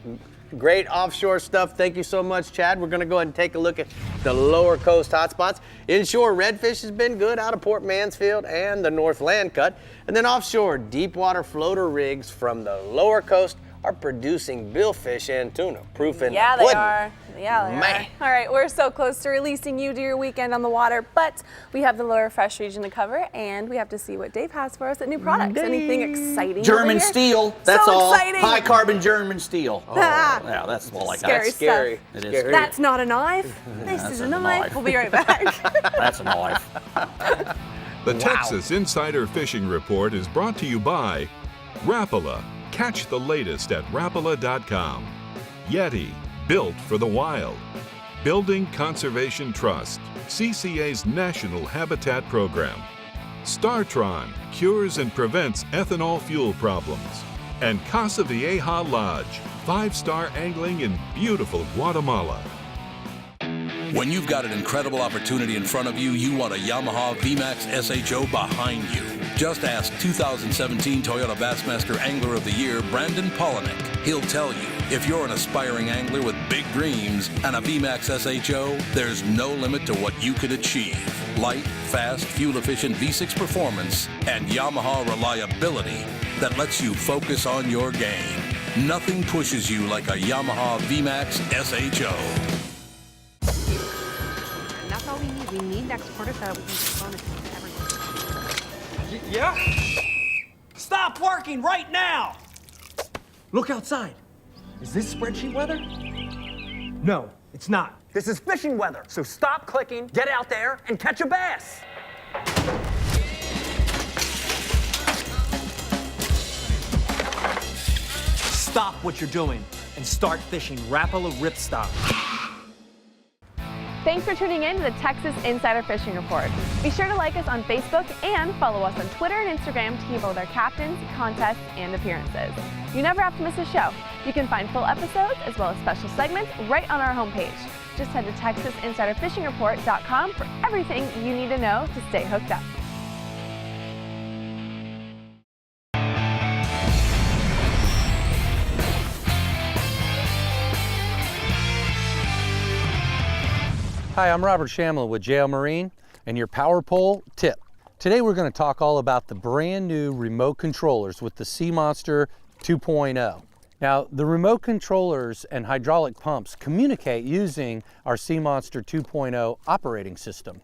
Great offshore stuff. Thank you so much, Chad. We're going to go ahead and take a look at the lower coast hotspots. Inshore redfish has been good out of Port Mansfield and the North Land Cut. And then offshore, deep water floater rigs from the lower coast are producing billfish and tuna. Proof in the pudding. They are. Yeah, they are. All right, we're so close to releasing you to your weekend on the water, but we have the lower fresh region to cover, and we have to see what Dave has for us at new products. Anything exciting? German steel. That's so all. Exciting. High carbon German steel. Oh, yeah, that's all I got. Scary Scary. Stuff. It is scary. That's not a knife. This is a knife. We'll be right back. That's a knife. The Texas Insider Fishing Report is brought to you by Rapala. Catch the latest at Rapala.com. Yeti, built for the wild. Building Conservation Trust, CCA's National Habitat Program. Startron, cures and prevents ethanol fuel problems. And Casa Vieja Lodge, 5-star angling in beautiful Guatemala. When you've got an incredible opportunity in front of you, you want a Yamaha VMAX SHO behind you. Just ask 2017 Toyota Bassmaster Angler of the Year, Brandon Polinick. He'll tell you, if you're an aspiring angler with big dreams and a VMAX SHO, there's no limit to what you could achieve. Light, fast, fuel-efficient V6 performance and Yamaha reliability that lets you focus on your game. Nothing pushes you like a Yamaha VMAX SHO. And that's all we need. We need next quarter so we can respond to everything. Yeah? Stop working right now! Look outside. Is this spreadsheet weather? No, it's not. This is fishing weather. So stop clicking, get out there, and catch a bass. Stop what you're doing and start fishing Rapala Ripstop. Thanks for tuning in to the Texas Insider Fishing Report. Be sure to like us on Facebook and follow us on Twitter and Instagram to keep up with our captains, contests, and appearances. You never have to miss a show. You can find full episodes as well as special segments right on our homepage. Just head to TexasInsiderFishingReport.com for everything you need to know to stay hooked up. Hi, I'm Robert Shamlin with JL Marine and your Power Pole tip. Today we're going to talk all about the brand new remote controllers with the Sea Monster 2.0. Now, the remote controllers and hydraulic pumps communicate using our Sea Monster 2.0 operating system.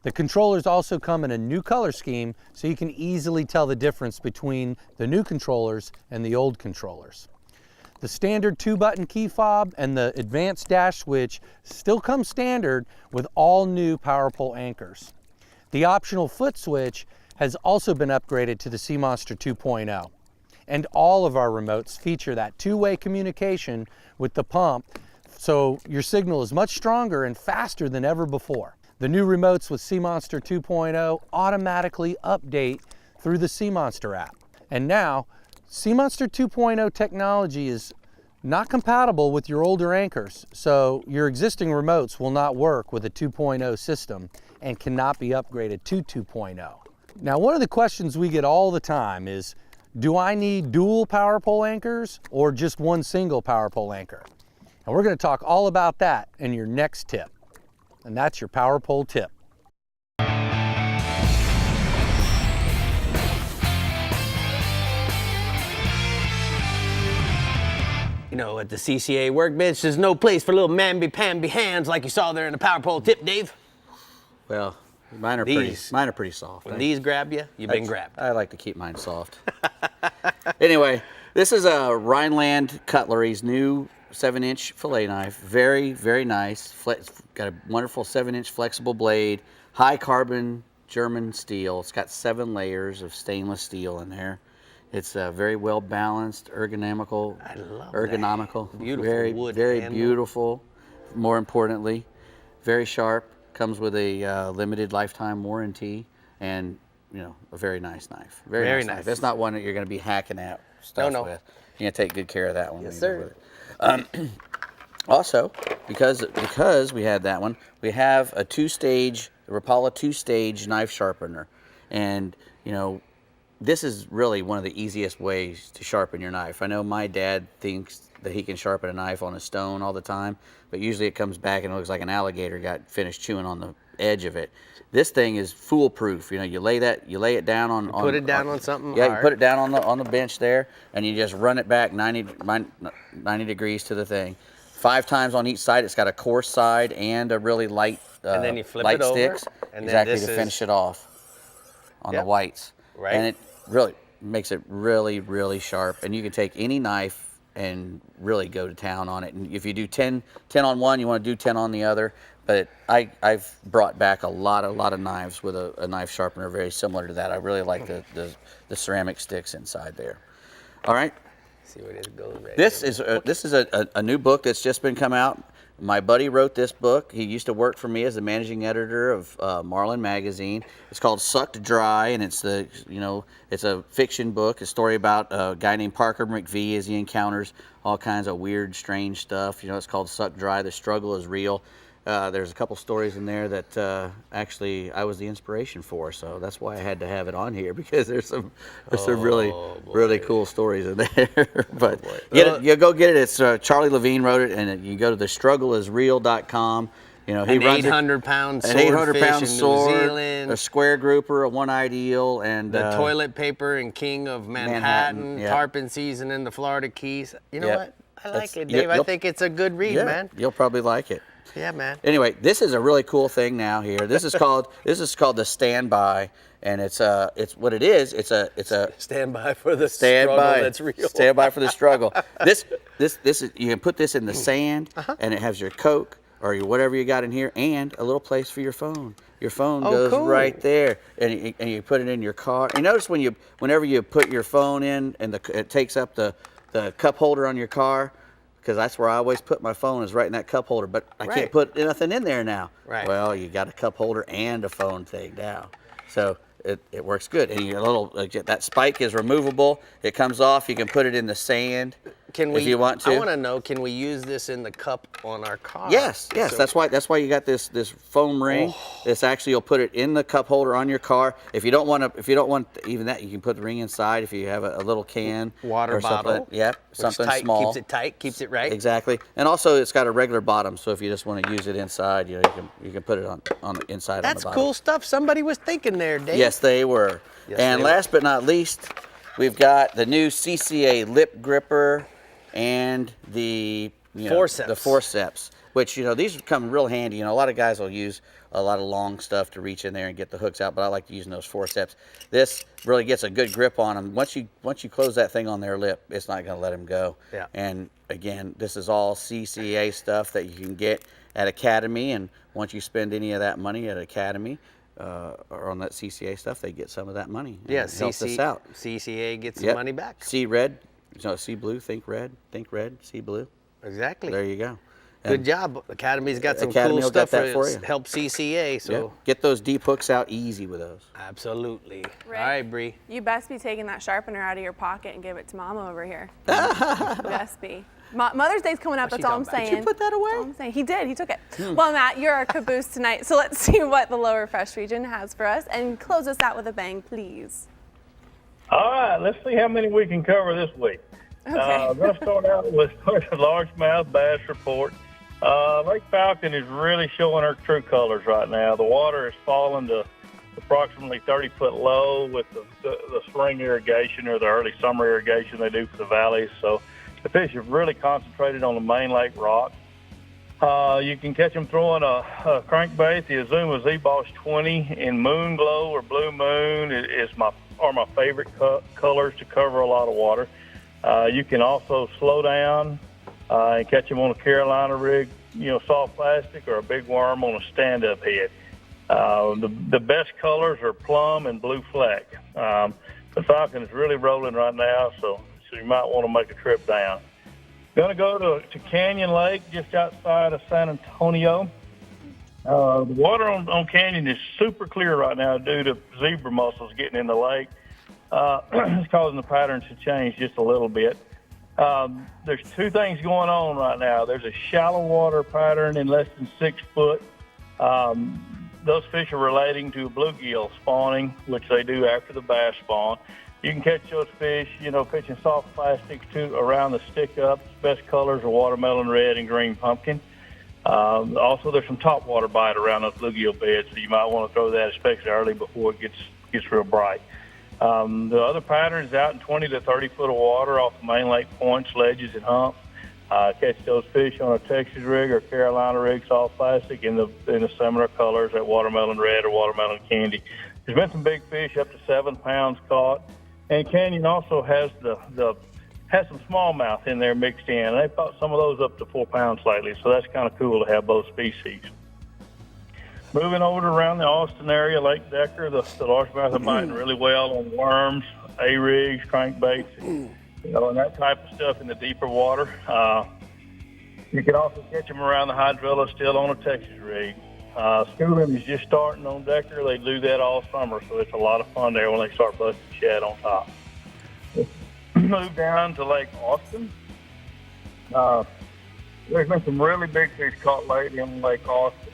The controllers also come in a new color scheme so you can easily tell the difference between the new controllers and the old controllers. The standard 2-button key fob and the advanced dash switch still come standard with all new Power Pole anchors. The optional foot switch has also been upgraded to the Sea Monster 2.0. And all of our remotes feature that two-way communication with the pump, so your signal is much stronger and faster than ever before. The new remotes with Sea Monster 2.0 automatically update through the Sea Monster app. And now, Sea Monster 2.0 technology is not compatible with your older anchors, so your existing remotes will not work with a 2.0 system and cannot be upgraded to 2.0. Now, one of the questions we get all the time is, do I need dual Power Pole anchors or just one single Power Pole anchor? And we're going to talk all about that in your next tip, and that's your Power Pole tip. You know, at the CCA Workbench, there's no place for little mamby-pamby hands like you saw there in the power pole tip, Dave. Well, mine are pretty soft. When these grab you, you've been grabbed. I like to keep mine soft. Anyway, this is a Rhineland Cutlery's new 7-inch fillet knife. Very, very nice. Got a wonderful 7-inch flexible blade, high carbon German steel. It's got 7 layers of stainless steel in there. It's very well balanced, ergonomical. I love ergonomical. That. Beautiful very, wood very handle. Beautiful. More importantly, very sharp. Comes with a limited lifetime warranty, and you know, a very nice knife. Very nice knife. That's not one that you're going to be hacking at stuff with. You're going to take good care of that one. Yes, sir. Also, because we had that one, we have a the Rapala 2-stage knife sharpener, and you know, this is really one of the easiest ways to sharpen your knife. I know my dad thinks that he can sharpen a knife on a stone all the time, but usually it comes back and it looks like an alligator got finished chewing on the edge of it. This thing is foolproof. You know, you lay it down on put it down on something Yeah, hard. you put it down on the bench there, and you just run it back 90 degrees to the thing. 5 times on each side. It's got a coarse side and a really light and then you flip light it over, sticks, and exactly then to finish it off on the whites. Right. And it really makes it really, really sharp, and you can take any knife and really go to town on it. And if you do 10 on one, you want to do 10 on the other. But I've brought back a lot of knives with a knife sharpener very similar to that. I really like the ceramic sticks inside there. All right. See where this goes. Right this is a new book that's just been come out. My buddy wrote this book. He used to work for me as the managing editor of Marlin Magazine. It's called Sucked Dry, and it's a fiction book, a story about a guy named Parker McVee as he encounters all kinds of weird, strange stuff. You know, it's called Sucked Dry. The struggle is real. There's a couple stories in there that actually I was the inspiration for, so that's why I had to have it on here, because there's some really cool stories in there. But you go get it. It's Charlie Levine wrote it, and you go to thestruggleisreal.com. You know, he runs 800-pound an 800-pound swordfish in sword, New Zealand, a square grouper, a one-eyed eel, and the toilet paper and king of Manhattan, tarpon season in the Florida Keys. You know what? I like it, Dave. I think it's a good read, man. You'll probably like it. Yeah, man. Anyway, this is a really cool thing now here. This is called the Standby, and it's what it is. It's a standby for the struggle that's real. Standby for the struggle. This is, you can put this in the sand, and it has your Coke or your whatever you got in here, and a little place for your phone. Your phone goes right there, and you put it in your car. You notice whenever you put your phone in, and it takes up the cup holder on your car. Because that's where I always put my phone, is right in that cup holder. But I can't put nothing in there now. Right. Well, you got a cup holder and a phone thing now. So it works good. And that spike is removable. It comes off. You can put it in the sand if you want to. I want to know, can we use this in the cup on our car? Yes. So, that's why you got this foam ring. This actually, you'll put it in the cup holder on your car. If you don't want even that, you can put the ring inside if you have a little can. Water bottle. Something small. Keeps it tight, keeps it right. Exactly. And also it's got a regular bottom, so if you just want to use it inside, you can put it on the inside. That's on the bottom. cool stuff. Somebody was thinking there, Dave. Yes, they were. And last but not least, we've got the new CCA lip gripper and the forceps, which these come real handy. A lot of guys will use a lot of long stuff to reach in there and get the hooks out, but I like using those forceps. This really gets a good grip on them. Once you close that thing on their lip, it's not going to let them go. Yeah. And again, this is all CCA stuff that you can get at Academy, and once you spend any of that money at Academy or on that CCA stuff, they get some of that money. Yeah, helps us out. CCA gets the money back. See red, see blue, think red, see blue. Exactly. There you go. Good job. Academy's got some cool stuff for you. Help CCA. So get those deep hooks out easy with those. Absolutely. Rick, all right, Brie. You best be taking that sharpener out of your pocket and give it to Mama over here. Best be. Mother's Day's coming up. That's all I'm saying. Did you put that away? That's all I'm saying. He did. He took it. Well, Matt, you're our caboose tonight, so let's see what the Lower Fresh region has for us, and close us out with a bang, please. All right. Let's see how many we can cover this week. Okay. I'm going to start out with the largemouth bass report. Lake Falcon is really showing her true colors right now. The water is falling to approximately 30-foot low with the spring irrigation or the early summer irrigation they do for the valleys. So The fish are really concentrated on the main lake rock. You can catch them throwing a crankbait. The Azuma Z-Boss 20 in Moon Glow or Blue Moon are my favorite colors to cover a lot of water. You can also slow down and catch them on a Carolina rig, soft plastic, or a big worm on a stand-up head. The best colors are plum and blue fleck. The Falcon is really rolling right now, so you might want to make a trip down. Going to go to Canyon Lake just outside of San Antonio. The water on Canyon is super clear right now due to zebra mussels getting in the lake. It's causing the patterns to change just a little bit. There's two things going on right now. There's a shallow water pattern in less than 6 foot. Those fish are relating to bluegill spawning, which they do after the bass spawn. You can catch those fish, pitching soft plastics around the stick up. Best colors are watermelon red and green pumpkin. Also, there's some topwater bite around those bluegill beds, so you might want to throw that especially early before it gets real bright. The other pattern is out in 20 to 30 foot of water off the main lake points, ledges, and humps. Catch those fish on a Texas rig or Carolina rig, soft plastic, in the similar colors, that watermelon red or watermelon candy. There's been some big fish up to 7 pounds caught, and Canyon also has has some smallmouth in there mixed in. They caught some of those up to 4 pounds lately, so that's kind of cool to have both species. Moving over to around the Austin area, Lake Decker, the largemouth are biting really well on worms, A-rigs, crankbaits, and that type of stuff in the deeper water. You can also catch them around the hydrilla still on a Texas rig. Schooling is just starting on Decker. They do that all summer, so it's a lot of fun there when they start busting shad on top. Move down to Lake Austin. There's been some really big fish caught lately on Lake Austin.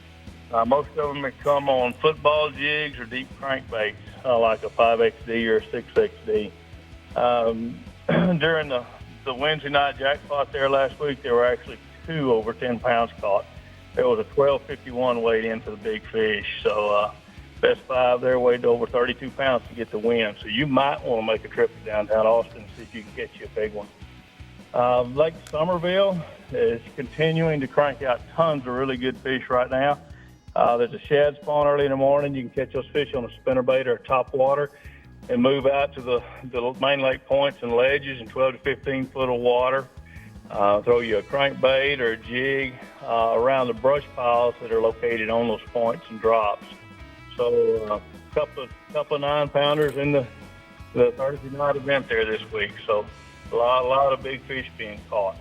Most of them have come on football jigs or deep crankbaits, like a 5XD or a 6XD. During the Wednesday night jackpot there last week, there were actually 2 over 10 pounds caught. There was a 12.51 weighed in for the big fish. So best 5 there weighed over 32 pounds to get the win. So you might want to make a trip to downtown Austin and see if you can get you a big one. Lake Somerville is continuing to crank out tons of really good fish right now. There's a shad spawn early in the morning. You can catch those fish on a spinnerbait or top water and move out to the main lake points and ledges in 12 to 15 foot of water. Throw you a crankbait or a jig around the brush piles that are located on those points and drops. So a couple of 9-pounders in the Thursday night event there this week. So a lot of big fish being caught.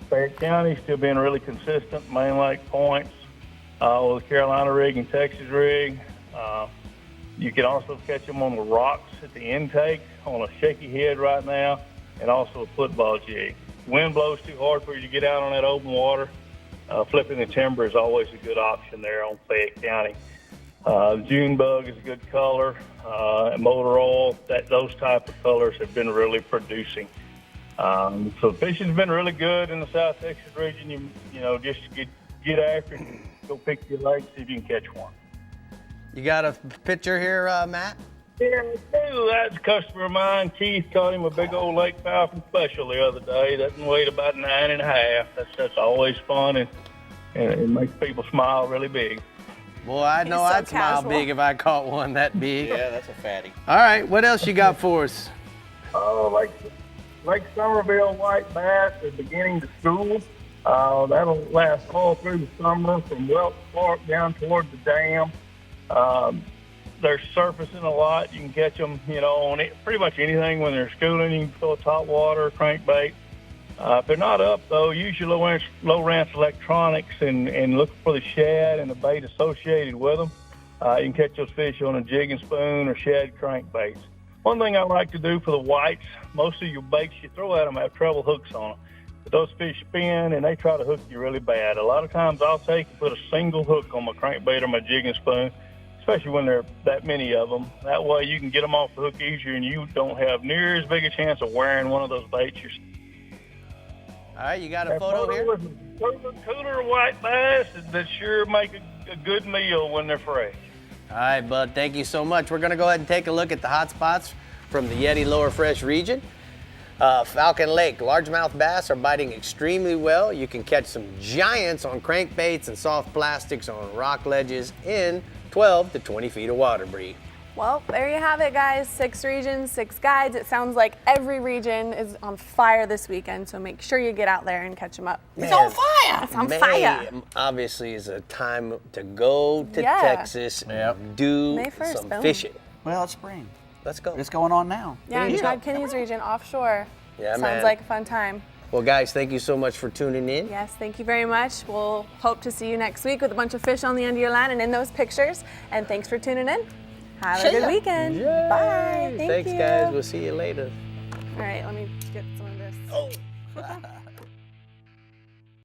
Fayette County still being really consistent, main lake points with a Carolina rig and Texas rig. You can also catch them on the rocks at the intake on a shaky head right now, and also a football jig. Wind blows too hard for you to get out on that open water. Flipping the timber is always a good option there on Fayette County. June bug is a good color. And motor oil, those type of colors have been really producing. So fishing's been really good in the South Texas region. You just get after it, go pick your lake, see if you can catch one. You got a picture here, Matt? Yeah, that's a customer of mine. Keith caught him a big old Lake Falcon special the other day. That one weighed about 9.5. That's always fun, and it makes people smile really big. Boy, I know I'd smile big if I caught one that big. Yeah, that's a fatty. All right, what else you got for us? Oh, Lake Somerville white bass are beginning to school. That'll last all through the summer from Welch Park down toward the dam. They're surfacing a lot. You can catch them, on pretty much anything when they're schooling. You can throw a top water, crankbait. If they're not up, though, use your low ranch electronics and look for the shad and the bait associated with them. You can catch those fish on a jig and spoon or shad crankbaits. One thing I like to do for the whites, most of your baits you throw at them have treble hooks on them. But those fish spin and they try to hook you really bad. A lot of times I'll take and put a single hook on my crankbait or my jig and spoon, especially when there are that many of them. That way you can get them off the hook easier and you don't have near as big a chance of wearing one of those baits yourself. All right, you got a photo here? Cooler white bass that sure make a good meal when they're fresh. All right, bud, thank you so much. We're going to go ahead and take a look at the hot spots from the Yeti Lower Fresh region. Falcon Lake, largemouth bass are biting extremely well. You can catch some giants on crankbaits and soft plastics on rock ledges in 12 to 20 feet of water, Brie. Well, there you have it, guys. 6 regions, 6 guides. It sounds like every region is on fire this weekend, so make sure you get out there and catch them up. Man, it's on fire! It's on fire! Obviously is a time to go to Yeah. Texas and do May 1st, some boom. fishing. Well, it's spring. Let's go. It's going on now. Yeah, in Todd Kinney's region, offshore. Yeah, Sounds man. like a fun time. Well, guys, thank you so much for tuning in. Yes, thank you very much. We'll hope to see you next week with a bunch of fish on the end of your line and in those pictures. And thanks for tuning in. Have a good weekend. Bye. Thanks, you. guys. We'll see you later. All right, let me get some of this. Oh.